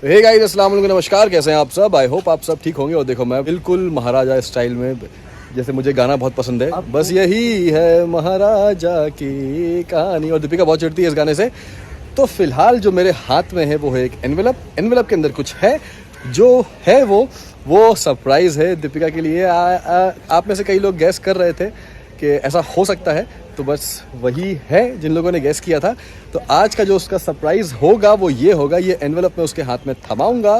Hey guys, अस्सलाम वालेकुम, नमस्कार। कैसे हैं आप सब? आई होप आप सब ठीक होंगे। और देखो, मैं बिल्कुल महाराजा स्टाइल में, जैसे मुझे गाना बहुत पसंद है, बस यही है महाराजा की कहानी। और दीपिका बहुत चिढ़ती है इस गाने से। तो फिलहाल जो मेरे हाथ में है वो है एक एनवेलप के अंदर कुछ है, जो है वो सरप्राइज़ है दीपिका के लिए। आप में से कई लोग गैस कर रहे थे कि ऐसा हो सकता है, तो बस वही है जिन लोगों ने गैस किया था। तो आज का जो उसका सरप्राइज़ होगा वो ये होगा, ये एनवेलप मैं उसके हाथ में थमाऊंगा।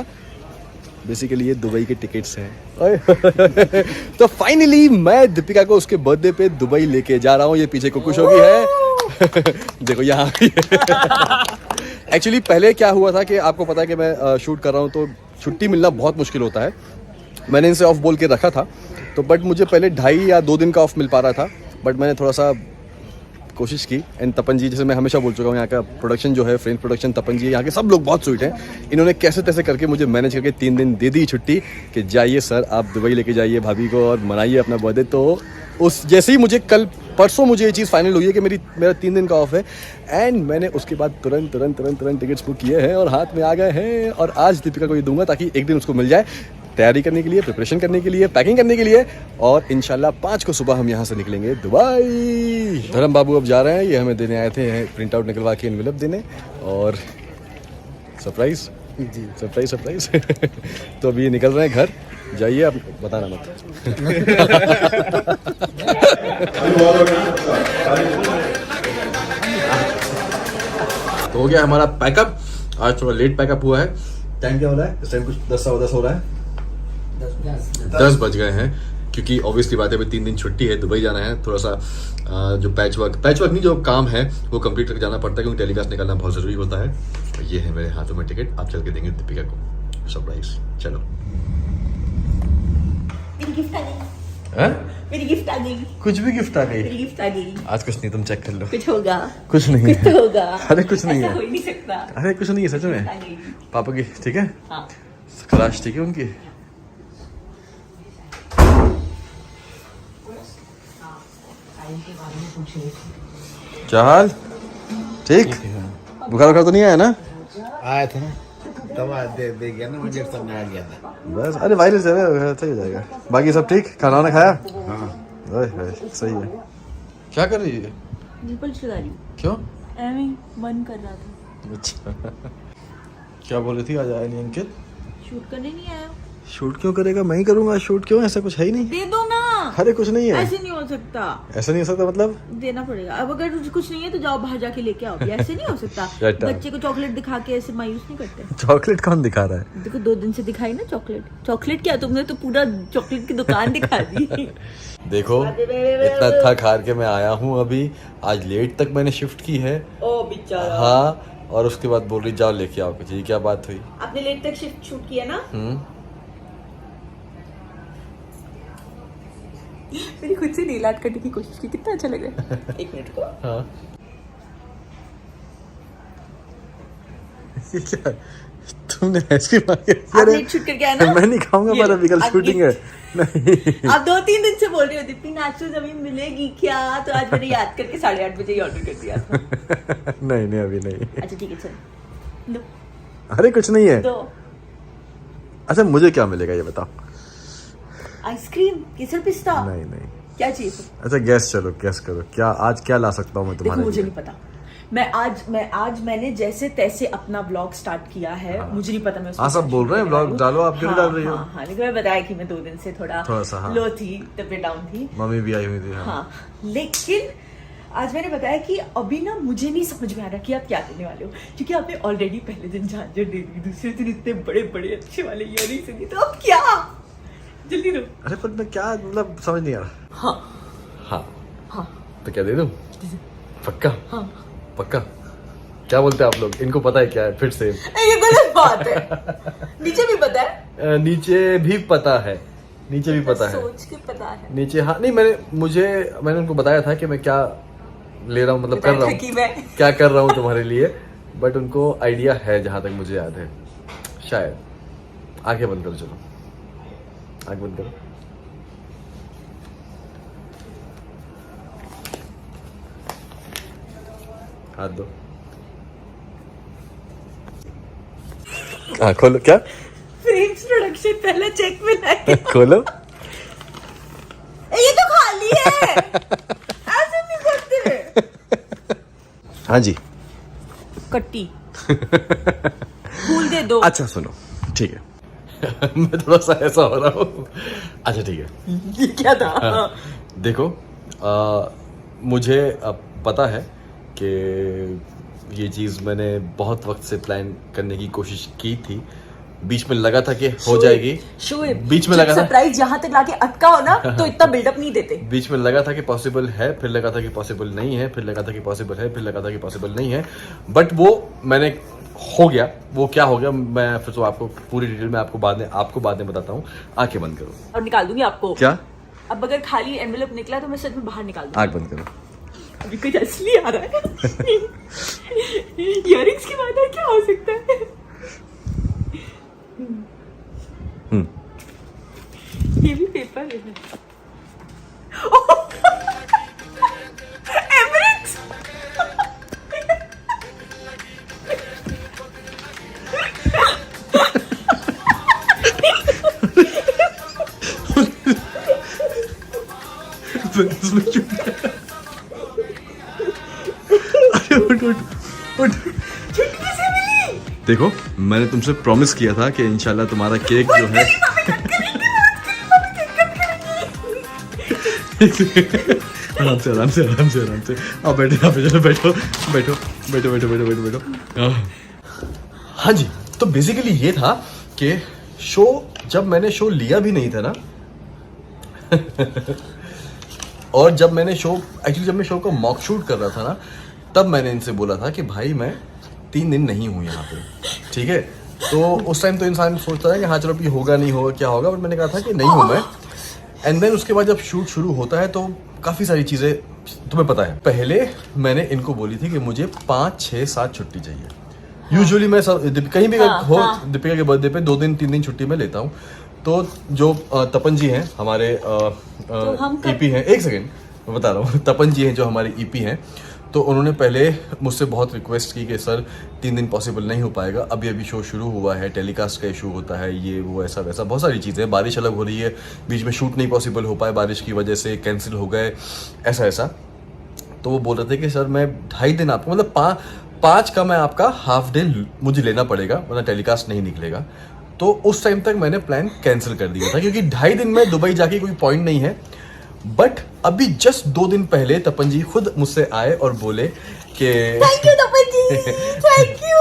बेसिकली ये दुबई के टिकट्स हैं। तो फाइनली मैं दीपिका को उसके बर्थडे पे दुबई लेके जा रहा हूँ। ये पीछे कुछ होगी है। देखो यहाँ एक्चुअली पहले क्या हुआ था कि आपको पता है कि मैं शूट कर रहा हूँ, तो छुट्टी मिलना बहुत मुश्किल होता है। मैंने इनसे ऑफ बोल के रखा था, तो बट मुझे पहले 2.5 या 2 दिन का ऑफ मिल पा रहा था। बट मैंने थोड़ा सा कोशिश की। एंड तपन जी, जैसे मैं हमेशा बोल चुका हूँ, यहाँ का प्रोडक्शन जो है, फ्रेंच प्रोडक्शन, तपन जी, यहाँ के सब लोग बहुत स्वीट हैं। इन्होंने कैसे तैसे करके मुझे मैनेज करके 3 दिन दे दी छुट्टी कि जाइए सर, आप दुबई लेके जाइए भाभी को और मनाइए अपना बर्थडे। तो उस जैसे ही मुझे परसों मुझे ये चीज़ फाइनल हुई है कि मेरा 3 दिन का ऑफ है, एंड मैंने उसके बाद तुरंत टिकट्स बुक किए हैं और हाथ में आ गए हैं। और आज दीपिका को ये दूंगा ताकि एक दिन उसको मिल जाए तैयारी करने के लिए, प्रिपरेशन करने के लिए, पैकिंग करने के लिए। और इंशाल्लाह 5 को सुबह हम यहाँ से निकलेंगे दुबई। धर्म बाबू अब जा रहे हैं, ये हमें देने आए थे प्रिंट आउट निकलवा के एनवेलप देने। और सरप्राइज जी, सरप्राइज। तो अभी ये निकल रहे हैं घर। जाइए, आप बताना मत। तो हो गया हमारा पैकअप। आज थोड़ा लेट पैकअप हुआ है। टाइम क्या हो रहा है इस टाइम? कुछ 10 हो रहा है। 10 बज गए हैं, क्योंकि ऑब्वियसली बात है अभी 3 दिन छुट्टी है, दुबई जाना है। थोड़ा सा जो पैच वर्क नहीं, जो काम है वो कंप्लीट करके जाना पड़ता है, क्योंकि टेलीकास्ट निकालना बहुत ज़रूरी होता है। और ये है मेरे हाथों में टिकट। आप चल के देंगे दीपिका को सरप्राइज। चलो। मेरी गिफ्ट आ गई। कुछ भी गिफ्ट आ गई? मेरी गिफ्ट आ गई। आज कुछ नहीं, तुम चेक कर लो। कुछ होगा। कुछ नहीं कुछ तो होगा। अरे कुछ नहीं ऐसा है। हो ही नहीं सकता। अरे कुछ नहीं है सच में। पापा की ठीक है। हाँ। खराश ठीक है उनकी। क्या हाल? ठीक? बुखार तो नहीं आया ना? आया था दवा दे गया ना, मुझे सब में आ गया था बस। अरे वायरस है, सही हो जाएगा। बाकी सब ठीक? खाना वाना खाया? हाँ। सही है। क्या कर रही है? निपल चला रही हूँ। क्यों? ऐਵੇਂ मन कर रहा था। अच्छा। क्या बोल रही थी? आज आया नहीं अंकित? शूट करने नहीं आया। शूट क्यों करेगा? मैं ही करूंगा शूट। क्यों? ऐसा कुछ है ही नहीं। दे दो ना। अरे कुछ नहीं है। ऐसे नहीं हो सकता। ऐसा नहीं हो सकता मतलब? देना पड़ेगा। अब अगर कुछ नहीं है तो जाओ बाहर जाके लेके आओ। ऐसे नहीं हो सकता। Right. बच्चे को चॉकलेट दिखा के ऐसे मायूस नहीं करते। चॉकलेट कौन दिखा रहा है? देखो 2 दिन से दिखाई ना चॉकलेट क्या, तुमने तो पूरा चॉकलेट की दुकान दिखा दी। देखो, इतना थक हार के मैं आया हूँ अभी। आज लेट तक मैंने शिफ्ट की है। ओ बेचारा। हाँ, और उसके बाद बोल रही जाओ लेके आओ कुछ। ये क्या बात हुई? आपने लेट तक शिफ्ट शूट किया ना। मेरी खुद से नील आर्ट करने की कोशिश की, कितना अच्छा लग रहा है। 1 मिनट को। हाँ। ये क्या? तुमने आइसक्रीम आ गया? आप लेट शूट करके आए ना। मैं नहीं खाऊंगा, पर अभी कल शूटिंग है। नहीं। आप 2-3 दिन से बोल रहे हो दीप्ति नाचो जमीन मिलेगी क्या, तो आज मैंने याद करके 8:30 बजे ही ऑर्डर कर दिया था। नहीं अभी नहीं। अच्छा ठीक है, चलो लो। अरे कुछ नहीं है। दो अच्छा, मुझे क्या मिलेगा ये बताओ? आइसक्रीम, केसर पिस्ता। नहीं क्या चाहिए? अच्छा गैस करो, क्या आज क्या ला सकता हूँ मैं देखो तुम्हारे मुझे लिए? नहीं पता। मैंने जैसे तैसे अपना ब्लॉग स्टार्ट किया है। हाँ। मुझे नहीं पता मैं हाँ, सब बोल रहे हैं ब्लॉग डालो, आप क्यों डाल रही हो? हाँ, लेकिन मैं बताया कि मैं 2 दिन से थोड़ा सा, हाँ। लो थी, तबीयत डाउन थी। मम्मी भी आई हुई थी। हाँ। हाँ, लेकिन आज मैंने बताया कि अभी ना मुझे नहीं समझ में आ रहा कि आप क्या देने वाले हो, क्योंकि आपने ऑलरेडी पहले दिन झांझर दे दी, दूसरे दिन इतने बड़े बड़े अच्छे वाले ईयरिंग्स दे दी, तो अब क्या? जल्दी दो। अरे पर मैं क्या, मतलब समझ नहीं आ रहा। हाँ। तो क्या दे दूं? पक्का? हाँ। पक्का? क्या बोलते हैं आप लोग? इनको पता है क्या है? फिर से ये गलत बात है। नीचे भी पता है। नीचे भी पता है। सोच के पता है नीचे। हाँ नहीं, मैंने उनको बताया था कि मैं क्या ले रहा हूँ, मतलब कर रहा हूँ, क्या कर रहा हूँ तुम्हारे लिए। बट उनको आइडिया है, जहां तक मुझे याद है शायद। आंखें बंद करो, चलो आंख बंद करो। हाथ दो। हाँ खोलो, क्या फ्रेम्स प्रोडक्शन पहला चेक में लाए। खोलो। ये तो खाली है, ऐसे नहीं करते। हाँ जी। कट्टी फूल दे दो। अच्छा सुनो, ठीक है। मैं थोड़ा सा ऐसा हो रहा हूँ। अच्छा ठीक है। ये क्या था? देखो, मुझे पता है कि ये चीज़ मैंने बहुत वक्त से प्लान करने की कोशिश की थी। बीच में लगा था कि हो जाएगी, बीच में लगा था सरप्राइज जहां तक लाके अटका हो ना तो इतना बिल्डअप नहीं देते। बीच में लगा था कि पॉसिबल है, फिर लगा था कि पॉसिबल नहीं है, फिर लगा था कि पॉसिबल है, फिर लगा था कि पॉसिबल नहीं है। बट वो मैंने हो गया। वो क्या हो गया, मैं फिर तो आपको पूरी डिटेल में आपको बाद में बताता हूँ। आंखें बंद करो। और निकाल दूंगी आपको। क्या? अब अगर खाली एनवेलप निकला तो मैं सच में बाहर निकाल दूंगी। आंख बंद करो। अभी कुछ असली आ रहा है। इयररिंग्स की बात है, क्या हो सकता है? ये भी पेपर है। एमरेट्स। देखो, मैंने तुमसे प्रॉमिस किया था कि इंशाल्लाह तुम्हारा केक जो है आराम से आराम से आराम से आराम से। आप बैठो, यहाँ पे चलो, बैठो बैठो बैठो बैठो बैठो बैठो बैठो। हाँ जी, तो बेसिकली ये था कि जब मैंने शो लिया भी नहीं था ना और जब मैं शो का मॉक शूट कर रहा था ना, तब मैंने इनसे बोला था कि भाई मैं 3 दिन नहीं हूँ यहाँ पे, ठीक है। तो उस टाइम तो इंसान सोचता है कि हाँ चलो ये होगा नहीं होगा क्या होगा, बट मैंने कहा था कि नहीं हूँ मैं। एंड देन उसके बाद जब शूट शुरू होता है तो काफ़ी सारी चीज़ें तुम्हें पता है। पहले मैंने इनको बोली थी कि मुझे 5, 6, 7 छुट्टी चाहिए। यूजुअली मैं कहीं भी हो दीपिका के बर्थडे पे 2 दिन 3 दिन छुट्टी मैं लेता हूँ। तो जो तपन जी हैं हमारे ईपी हैं, एक सेकेंड मैं बता रहा हूँ, तपन जी हैं जो हमारे ईपी हैं, तो उन्होंने पहले मुझसे बहुत रिक्वेस्ट की कि सर 3 दिन पॉसिबल नहीं हो पाएगा, अभी शो शुरू हुआ है, टेलीकास्ट का इशू होता है, ये वो ऐसा वैसा बहुत सारी चीज़ें, बारिश अलग हो रही है, बीच में शूट नहीं पॉसिबल हो पाए, बारिश की वजह से कैंसिल हो गए, ऐसा। तो वो बोल रहे थे कि सर मैं 2.5 दिन आपको, मतलब 5 का मैं आपका हाफ डे मुझे लेना पड़ेगा वरना टेलीकास्ट नहीं निकलेगा। तो उस टाइम तक मैंने प्लान कैंसिल कर दिया था क्योंकि 2.5 दिन में दुबई जाके कोई पॉइंट नहीं है। बट अभी जस्ट 2 दिन पहले तपन जी खुद मुझसे आए और बोले कि thank you Tapan ji, thank you.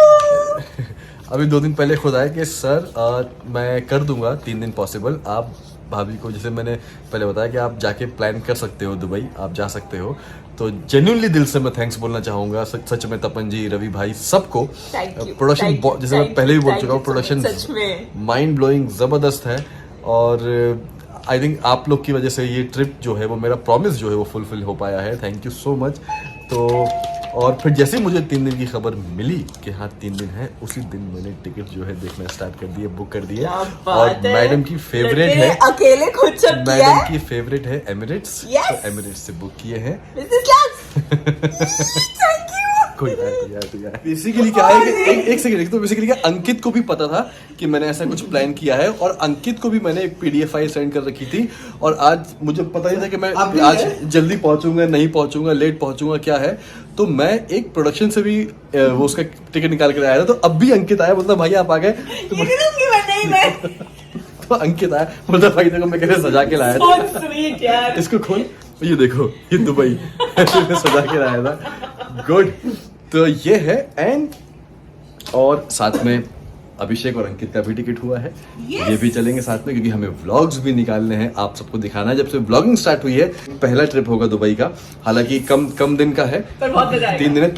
अभी 2 दिन पहले खुद आए कि सर मैं कर दूंगा 3 दिन पॉसिबल। आप भाभी को, जैसे मैंने पहले बताया कि आप जाके प्लान कर सकते हो दुबई, आप जा सकते हो। तो जेन्युइनली दिल से मैं थैंक्स बोलना चाहूँगा सच में तपन जी, रवि भाई, सबको। प्रोडक्शन जैसे मैं पहले भी बोल चुका हूँ, प्रोडक्शन माइंड ब्लोइंग ज़बरदस्त है। और आई थिंक आप लोग की वजह से ये ट्रिप जो है वो, मेरा प्रॉमिस जो है वो फुलफिल हो पाया है। Thank you so much. तो और फिर जैसे ही मुझे 3 दिन की खबर मिली कि हाँ 3 दिन है, उसी दिन मैंने टिकट जो है देखना स्टार्ट कर दिए, बुक कर दिए। और मैडम की फेवरेट है, अकेले खुद सब किया है, मैडम की फेवरेट है एमिरेट्स। तो एमिरेट्स से बुक किए हैं। कोई यार बेसिकली क्या है कि एक सेकंड, तो बेसिकली क्या, अंकित को भी पता था कि मैंने ऐसा कुछ प्लान किया है और अंकित को भी मैंने एक PDF फाइल सेंड कर रखी थी। और आज मुझे पता ही था कि मैं आज जल्दी पहुंचूंगा, नहीं पहुंचूंगा, लेट पहुंचूंगा, क्या है। तो मैं एक प्रोडक्शन से भी वो उसका टिकट निकाल कर आया था। तो अब भी अंकित आया, बोलता भाई आप आ गए। तो अंकित आया, बोलता भाई देखो मैं कैसे सजा के लाया था, इसको खोल, ये देखो ये दुबई सजा के लाया था। गुड। तो ये है। एंड और साथ में अभिषेक और अंकित का भी टिकट हुआ है। ये भी चलेंगे साथ में क्योंकि हमें व्लॉग्स भी निकालने हैं, आप सबको दिखाना है। जब से व्लॉगिंग स्टार्ट हुई है, पहला ट्रिप होगा दुबई का, हालांकि कम दिन का है, 3 दिन है।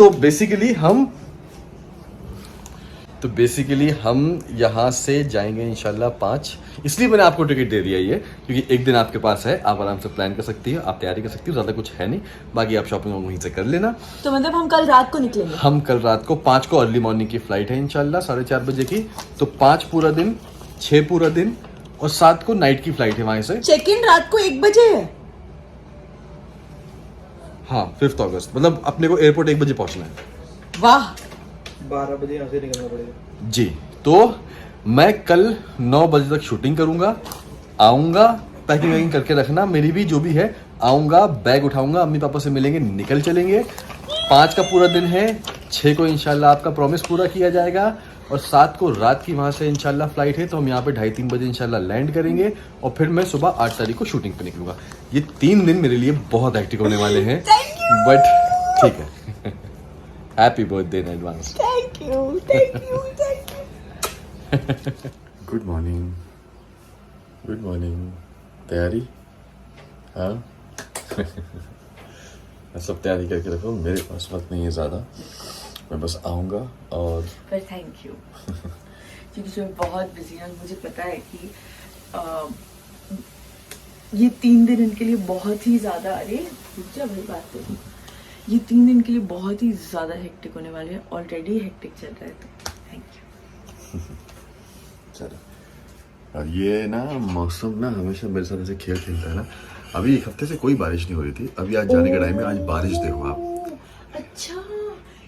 तो बेसिकली हम यहाँ से जाएंगे इंशाल्लाह 5। इसलिए मैंने आपको टिकट दे दिया ये, क्योंकि एक दिन आपके पास है, आप आराम से प्लान कर सकती हो, आप तैयारी कर सकती हो, ज़्यादा कुछ है नहीं, बाकी आप शॉपिंग वहीं से कर लेना। तो मतलब हम कल रात को निकलेंगे? हम कल रात को 5 को अर्ली मॉर्निंग की फ्लाइट है इंशाल्लाह 4:30 बजे की। तो 5 पूरा दिन, 6 पूरा दिन और 7 को नाइट की फ्लाइट है वहां से। चेक इन रात को 1 बजे है। हाँ 5 अगस्त, मतलब अपने को एयरपोर्ट 1 बजे पहुंचना है। वाह। 12 बजे यहाँ से निकलना पड़ेगा। जी। तो मैं कल 9 बजे तक शूटिंग करूंगा, आऊंगा, पैकिंग वैकिंग करके रखना मेरी भी जो भी है, आऊंगा, बैग उठाऊंगा, अम्मी पापा से मिलेंगे, निकल चलेंगे। 5 का पूरा दिन है, 6 को इंशाल्लाह आपका प्रॉमिस पूरा किया जाएगा और 7 को रात की वहाँ से इंशाल्लाह फ्लाइट है, तो हम यहाँ पे 2:30-3 बजे इंशाल्लाह लैंड करेंगे और फिर मैं सुबह 8 तारीख को शूटिंग पे निकलूंगा। ये 3 दिन मेरे लिए बहुत हेक्टिक होने वाले हैं, बट ठीक है। Happy birthday in advance. Thank you, thank you, thank you. Good morning, good morning. तैयारी? हाँ। मैं सब तैयारी करके रखा हूँ, मेरे पास वक्त नहीं है ज़्यादा, मैं बस आऊँगा और पर थैंक यू, क्योंकि मैं बहुत बिजी हूँ। मुझे पता है कि ये 3 दिन इनके लिए बहुत ही ज़्यादा, अरे रुक जा भाई बात करूँ, ये 3 दिन के लिए बहुत ही ज़्यादा हेक्टिक होने वाले हैं। ऑलरेडी हेक्टिक चल रहा है, तो थैंक यू। चलो। और ये ना मौसम ना हमेशा मेरे साथ ऐसे खेल खेलता है ना। अभी 1 हफ्ते से कोई बारिश नहीं हो रही थी, अभी आज जाने के टाइम में आज बारिश देखो आप। अच्छा,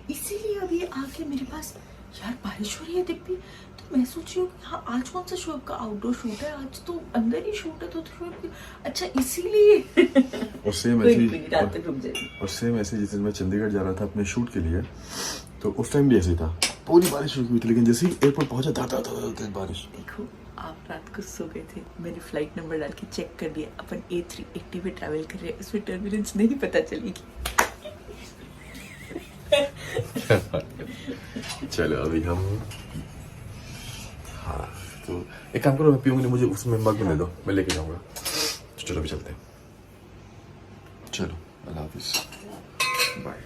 इसीलिए अभी आके मेरे पास यार बारिश हो रही है दिख भी, तो मैं सोच रही हूँ कि हाँ आज कौन सा शो का आउटडोर शूट है, आज तो अंदर ही शूट है, तो अच्छा इसीलिए। और सेम कोई ऐसे नहीं, रात तक रुक जाएगी। और सेम ऐसे जिस दिन मैं चंडीगढ़ जा रहा था अपने शूट के लिए, तो उस टाइम भी ऐसे ही था, पूरी बारिश रुकी हुई थी, लेकिन जैसे ही एयरपोर्ट पहुंचा था बारिश। देखो आप रात को सो गए थे, मैंने फ्लाइट नंबर डाल के चेक कर दिया, अपन A380 पे ट्रैवल कर रहे हैं, उसमें टर्बुलेंस नहीं पता चलेगी। चलो अभी हम, हाँ तो एक काम करो, मैं पीऊंगी नहीं, मुझे उसमें मग में दे दो, मैं लेके जाऊंगा। तो चलो अभी चलते हैं, चलो अल्लाह हाफिज, बाय,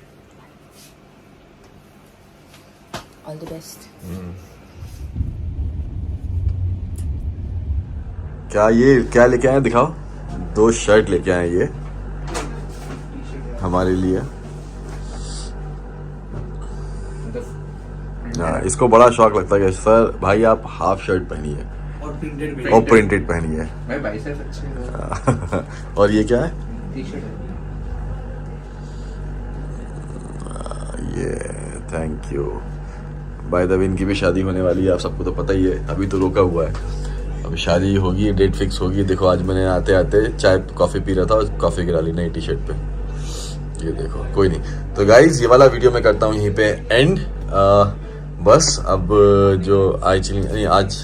ऑल द बेस्ट। क्या लेके आए दिखाओ। 2 शर्ट लेके आए ये हमारे लिए। हाँ, इसको बड़ा शौक लगता है कि सर भाई आप हाफ शर्ट पहनिए और प्रिंटेड पहनिए। भाई बाइसेप्स अच्छे हैं। और ये क्या है? टी-शर्ट है। ये thank you. By the way इनकी भी शादी होने वाली है, आप सबको तो पता ही है, अभी तो रोका हुआ है, अभी शादी होगी, डेट फिक्स होगी। देखो आज मैंने आते आते चाय कॉफ़ी पी रहा था और कॉफ़ी गिरा ली नई टी-शर्ट पे, ये देखो। कोई नहीं, तो गाइज ये वाला वीडियो मैं करता हूँ यहीं पे एंड। बस अब जो आज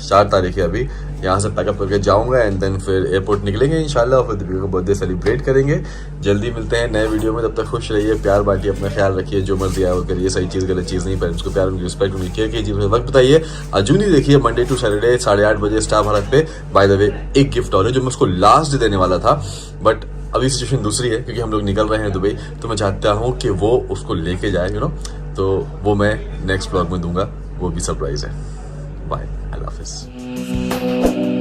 4 तारीख है, अभी यहाँ से पैकअप करके जाऊँगा एंड देन फिर एयरपोर्ट निकलेंगे इंशाल्लाह, फिर दीपिका का बर्थडे सेलिब्रेट करेंगे। जल्दी मिलते हैं नए वीडियो में, तब तक खुश रहिए, प्यार बांटिए, अपना ख्याल रखिए, जो मर्जी आया वो करिए, सही चीज़ गलत चीज़ नहीं, पेरेंट्स को प्यार उनकी रिस्पेक्ट उनकी केयर कीजिए, वक्त बताइए। अजूनी देखिए मंडे टू सैटरडे 8:30 बजे स्टार भारत पे। बाय द वे एक गिफ्ट और है जो मैं उसको लास्ट देने वाला था, बट अभी सिचुएशन दूसरी है क्योंकि हम लोग निकल रहे हैं दुबई, तो मैं चाहता हूँ कि वो उसको लेके जाए, यू नो, तो वो मैं नेक्स्ट ब्लॉग में दूंगा, वो भी सरप्राइज है। बाय, अल्लाह हाफिज़।